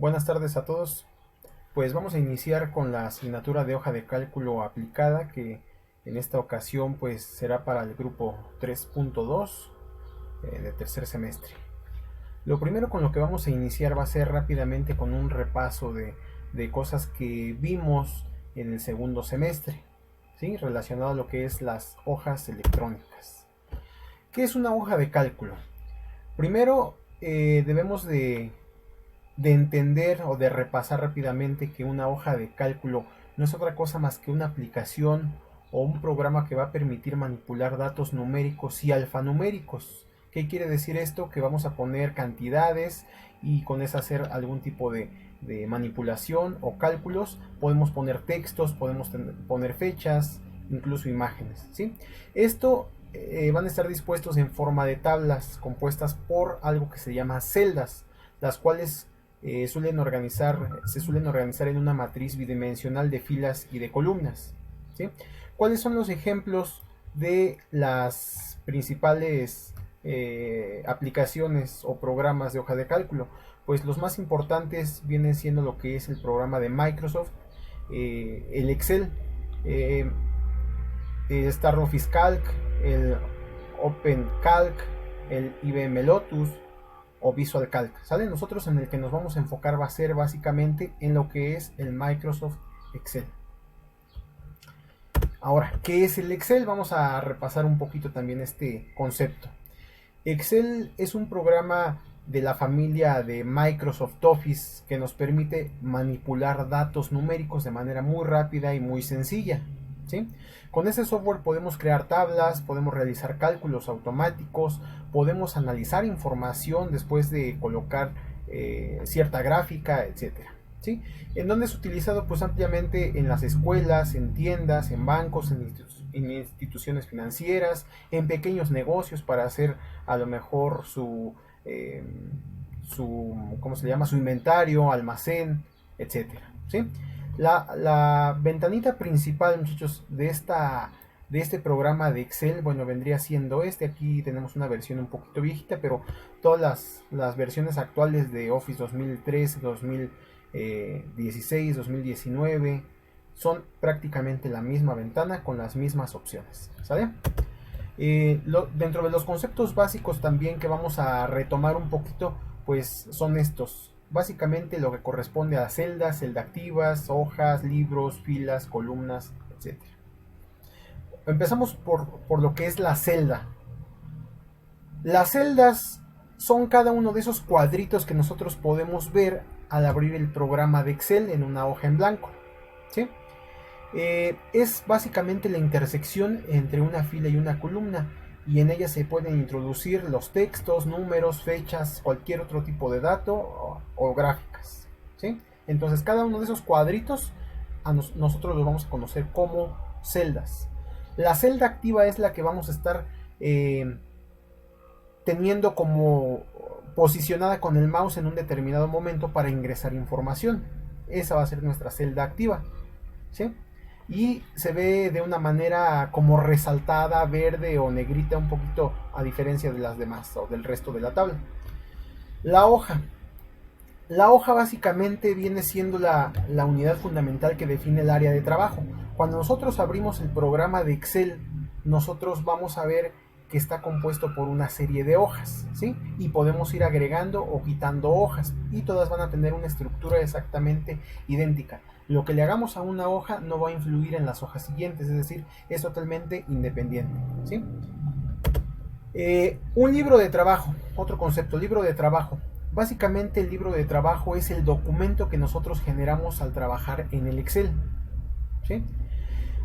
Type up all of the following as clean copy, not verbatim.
Buenas tardes a todos. Pues vamos a iniciar con la asignatura de hoja de cálculo aplicada, que en esta ocasión pues será para el grupo 3.2 de tercer semestre. Lo primero con lo que vamos a iniciar va a ser rápidamente con un repaso de cosas que vimos en el segundo semestre, ¿sí? Relacionado a lo que es las hojas electrónicas. ¿Qué es una hoja de cálculo? Primero debemos de entender o de repasar rápidamente que una hoja de cálculo no es otra cosa más que una aplicación o un programa que va a permitir manipular datos numéricos y alfanuméricos. ¿Qué quiere decir esto? Que vamos a poner cantidades y con eso hacer algún tipo de manipulación o cálculos. Podemos poner textos, podemos poner fechas, incluso imágenes, ¿sí? Esto van a estar dispuestos en forma de tablas compuestas por algo que se llama celdas, las cuales se suelen organizar en una matriz bidimensional de filas y de columnas, ¿sí? ¿Cuáles son los ejemplos de las principales aplicaciones o programas de hoja de cálculo? Pues los más importantes vienen siendo lo que es el programa de Microsoft, el Excel, el StarOffice Calc, el OpenCalc, el IBM Lotus o Visual Calc, ¿sale? Nosotros en el que nos vamos a enfocar va a ser básicamente en lo que es el Microsoft Excel. Ahora, ¿qué es el Excel? Vamos a repasar un poquito también este concepto. Excel es un programa de la familia de Microsoft Office que nos permite manipular datos numéricos de manera muy rápida y muy sencilla, ¿sí? Con ese software podemos crear tablas, podemos realizar cálculos automáticos, podemos analizar información después de colocar cierta gráfica, etcétera, ¿sí? ¿En dónde es utilizado? Pues ampliamente en las escuelas, en tiendas, en bancos, en instituciones financieras, en pequeños negocios para hacer a lo mejor ¿cómo se llama? Su inventario, almacén, etcétera, ¿sí? La ventanita principal, muchachos, de este programa de Excel, bueno, vendría siendo aquí tenemos una versión un poquito viejita, pero todas las versiones actuales de Office 2013, 2016, 2019 son prácticamente la misma ventana con las mismas opciones, ¿sale? Dentro de los conceptos básicos también que vamos a retomar un poquito, pues son estos. Básicamente lo que corresponde a celdas, celdaactivas, hojas, libros, filas, columnas, etc. Empezamos por lo que es la celda. Las celdas son cada uno de esos cuadritos que nosotros podemos ver al abrir el programa de Excel en una hoja en blanco, ¿sí? Es básicamente la intersección entre una fila y una columna, y en ella se pueden introducir los textos, números, fechas, cualquier otro tipo de dato o gráficas, ¿sí? Entonces cada uno de esos cuadritos nosotros los vamos a conocer como celdas. La celda activa es la que vamos a estar teniendo como posicionada con el mouse en un determinado momento para ingresar información. Esa va a ser nuestra celda activa, ¿sí? Y se ve de una manera como resaltada, verde o negrita un poquito, a diferencia de las demás o del resto de la tabla. La hoja. La hoja básicamente viene siendo la unidad fundamental que define el área de trabajo. Cuando nosotros abrimos el programa de Excel, nosotros vamos a ver que está compuesto por una serie de hojas, ¿sí? Y podemos ir agregando o quitando hojas, y todas van a tener una estructura exactamente idéntica. Lo que le hagamos a una hoja no va a influir en las hojas siguientes, es decir, es totalmente independiente, ¿sí? Un libro de trabajo, otro concepto, libro de trabajo. Básicamente el libro de trabajo es el documento que nosotros generamos al trabajar en el Excel, ¿sí?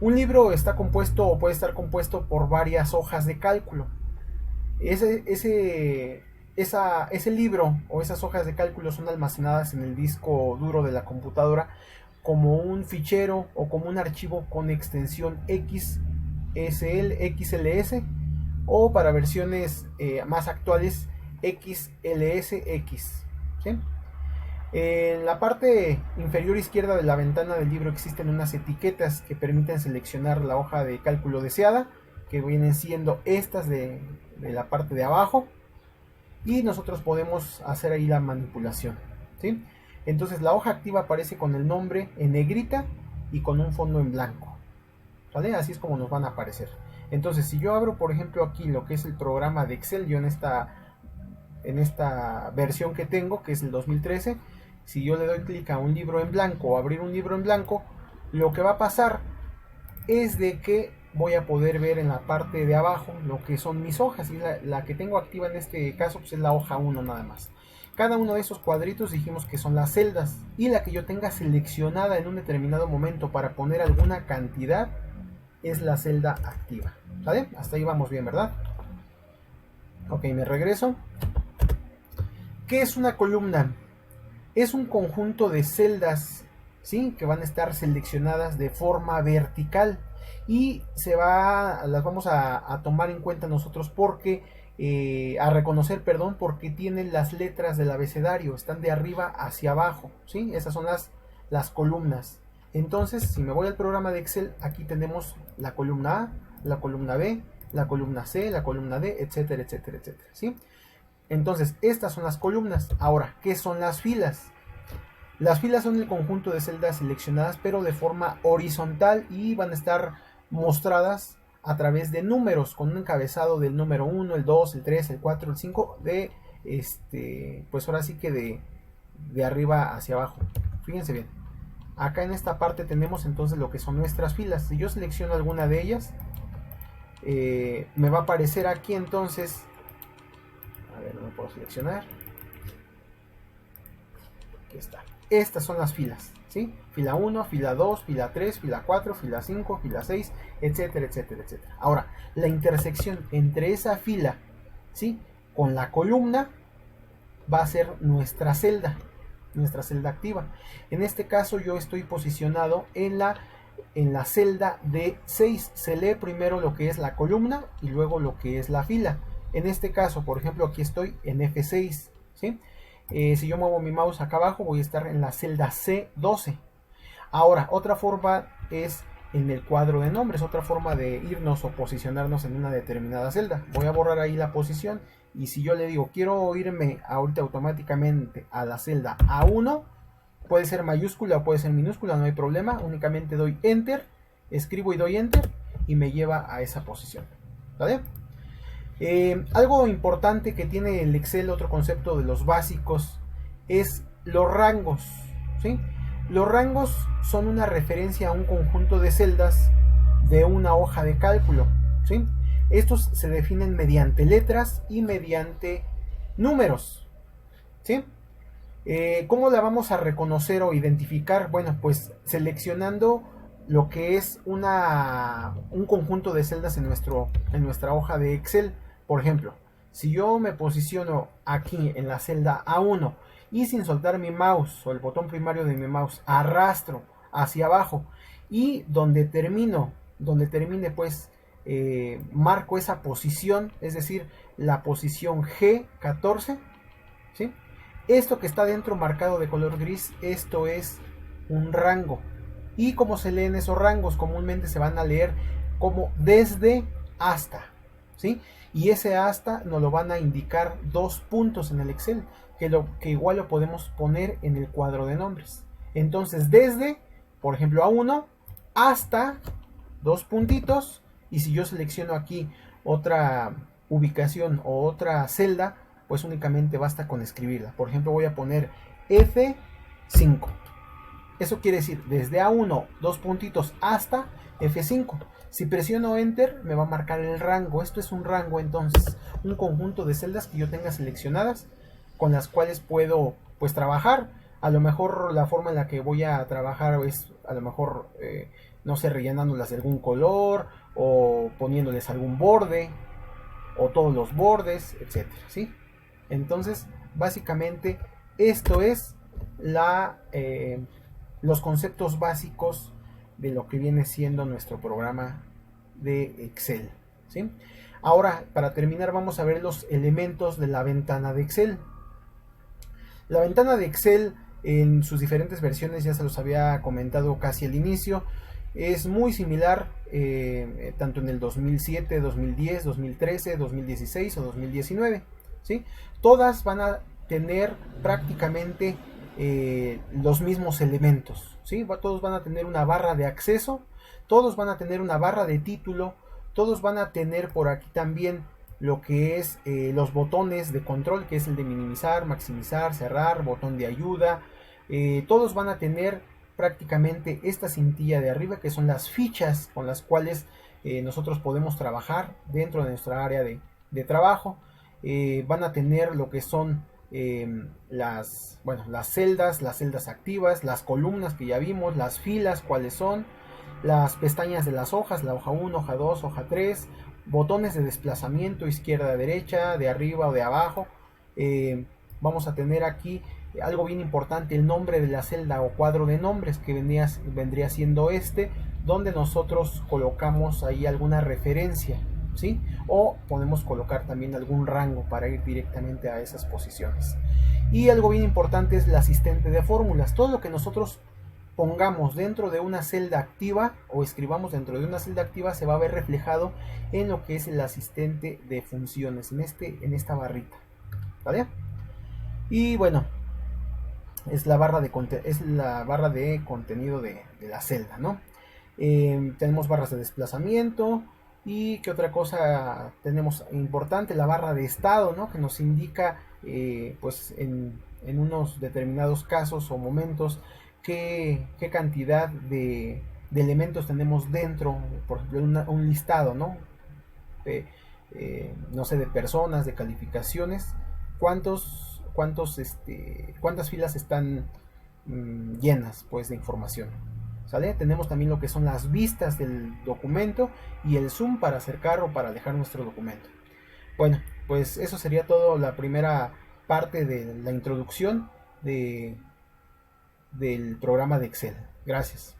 Un libro está compuesto o puede estar compuesto por varias hojas de cálculo. Ese libro o esas hojas de cálculo son almacenadas en el disco duro de la computadora como un fichero o como un archivo con extensión XLS o para versiones más actuales XLSX, ¿sí? En la parte inferior izquierda de la ventana del libro existen unas etiquetas que permiten seleccionar la hoja de cálculo deseada, que vienen siendo estas de la parte de abajo, y nosotros podemos hacer ahí la manipulación, ¿sí? Entonces la hoja activa aparece con el nombre en negrita y con un fondo en blanco, ¿vale? Así es como nos van a aparecer. Entonces si yo abro por ejemplo aquí lo que es el programa de Excel, yo en esta versión que tengo, que es el 2013, si yo le doy clic a un libro en blanco o abrir un libro en blanco, lo que va a pasar es de que voy a poder ver en la parte de abajo lo que son mis hojas, y la que tengo activa en este caso pues es la hoja 1 nada más. Cada uno de esos cuadritos dijimos que son las celdas, y la que yo tenga seleccionada en un determinado momento para poner alguna cantidad es la celda activa, ¿vale? Hasta ahí vamos bien, ¿verdad? Ok, me regreso. ¿Qué es una columna? Es un conjunto de celdas, ¿sí?, que van a estar seleccionadas de forma vertical, y las vamos a tomar en cuenta nosotros porque a reconocer, perdón, porque tienen las letras del abecedario, están de arriba hacia abajo, ¿sí? Esas son las columnas. Entonces, si me voy al programa de Excel, aquí tenemos la columna A, la columna B, la columna C, la columna D, etcétera, etcétera, etcétera, ¿sí? Entonces, estas son las columnas. Ahora, ¿qué son las filas? Las filas son el conjunto de celdas seleccionadas, pero de forma horizontal, y van a estar mostradas a través de números, con un encabezado del número 1, el 2, el 3, el 4, el 5, pues ahora sí que de arriba hacia abajo. Fíjense bien. Acá en esta parte tenemos entonces lo que son nuestras filas. Si yo selecciono alguna de ellas, me va a aparecer aquí entonces... A ver, no me puedo seleccionar. Aquí está. Estas son las filas, ¿sí? Fila 1, fila 2, fila 3, fila 4, fila 5, fila 6, etcétera, etcétera, etcétera. Ahora, la intersección entre esa fila, ¿sí?, con la columna va a ser nuestra celda activa. En este caso yo estoy posicionado en la celda de 6. Se lee primero lo que es la columna y luego lo que es la fila. En este caso, por ejemplo, aquí estoy en F6, ¿sí? Si yo muevo mi mouse acá abajo, voy a estar en la celda C12. Ahora, otra forma es en el cuadro de nombres, otra forma de irnos o posicionarnos en una determinada celda. Voy a borrar ahí la posición, y si yo le digo quiero irme ahorita automáticamente a la celda A1, puede ser mayúscula o puede ser minúscula, no hay problema. Únicamente doy Enter, escribo y doy Enter, y me lleva a esa posición, ¿vale? Algo importante que tiene el Excel, otro concepto de los básicos, es los rangos, ¿sí? Los rangos son una referencia a un conjunto de celdas de una hoja de cálculo, ¿sí? Estos se definen mediante letras y mediante números, ¿sí? ¿Cómo la vamos a reconocer o identificar? Bueno, pues seleccionando lo que es un conjunto de celdas en nuestra hoja de Excel. Por ejemplo, si yo me posiciono aquí en la celda A1 y sin soltar mi mouse o el botón primario de mi mouse arrastro hacia abajo, y donde termine pues marco esa posición, es decir, la posición G14, ¿sí? Esto que está dentro marcado de color gris, esto es un rango. ¿Y cómo se leen esos rangos? Comúnmente se van a leer como desde hasta, ¿sí? Y ese hasta nos lo van a indicar 2 puntos en el Excel, que igual lo podemos poner en el cuadro de nombres. Entonces, desde, por ejemplo, A1 hasta 2 puntitos, y si yo selecciono aquí otra ubicación o otra celda, pues únicamente basta con escribirla. Por ejemplo, voy a poner F5. Eso quiere decir desde A1, 2 puntitos hasta F5. Si presiono Enter, me va a marcar el rango. Esto es un rango, entonces, un conjunto de celdas que yo tenga seleccionadas, con las cuales puedo pues trabajar. A lo mejor la forma en la que voy a trabajar es a lo mejor no sé, rellenándolas de algún color, o poniéndoles algún borde, o todos los bordes, etcétera, ¿sí? Entonces básicamente esto es los conceptos básicos de lo que viene siendo nuestro programa de Excel, ¿sí? Ahora, para terminar, vamos a ver los elementos de la ventana de Excel. La ventana de Excel en sus diferentes versiones, ya se los había comentado casi al inicio, es muy similar tanto en el 2007, 2010, 2013, 2016 o 2019, ¿sí? Todas van a tener prácticamente los mismos elementos, ¿sí? Todos van a tener una barra de acceso, todos van a tener una barra de título, todos van a tener por aquí también lo que es los botones de control, que es el de minimizar, maximizar, cerrar, botón de ayuda. Todos van a tener prácticamente esta cintilla de arriba, que son las fichas con las cuales nosotros podemos trabajar dentro de nuestra área de trabajo. Van a tener lo que son las celdas activas, las columnas que ya vimos, las filas, cuáles son, las pestañas de las hojas, la hoja 1, hoja 2, hoja 3, botones de desplazamiento izquierda, derecha, de arriba o de abajo. Vamos a tener aquí algo bien importante, el nombre de la celda o cuadro de nombres, que vendría siendo donde nosotros colocamos ahí alguna referencia, ¿sí? O podemos colocar también algún rango para ir directamente a esas posiciones. Y algo bien importante es el asistente de fórmulas. Todo lo que nosotros pongamos dentro de una celda activa o escribamos dentro de una celda activa se va a ver reflejado en lo que es el asistente de funciones, en esta barrita, ¿vale? Y bueno, es la barra de contenido de la celda, ¿no? Tenemos barras de desplazamiento. Y qué otra cosa tenemos importante, la barra de estado, ¿no? Que nos indica pues en unos determinados casos o momentos qué cantidad de elementos tenemos dentro, por ejemplo un listado, ¿no? No sé, de personas, de calificaciones, cuántas filas están llenas pues de información, ¿sale? Tenemos también lo que son las vistas del documento y el zoom para acercar o para alejar nuestro documento. Bueno, pues eso sería todo la primera parte de la introducción del programa de Excel. Gracias.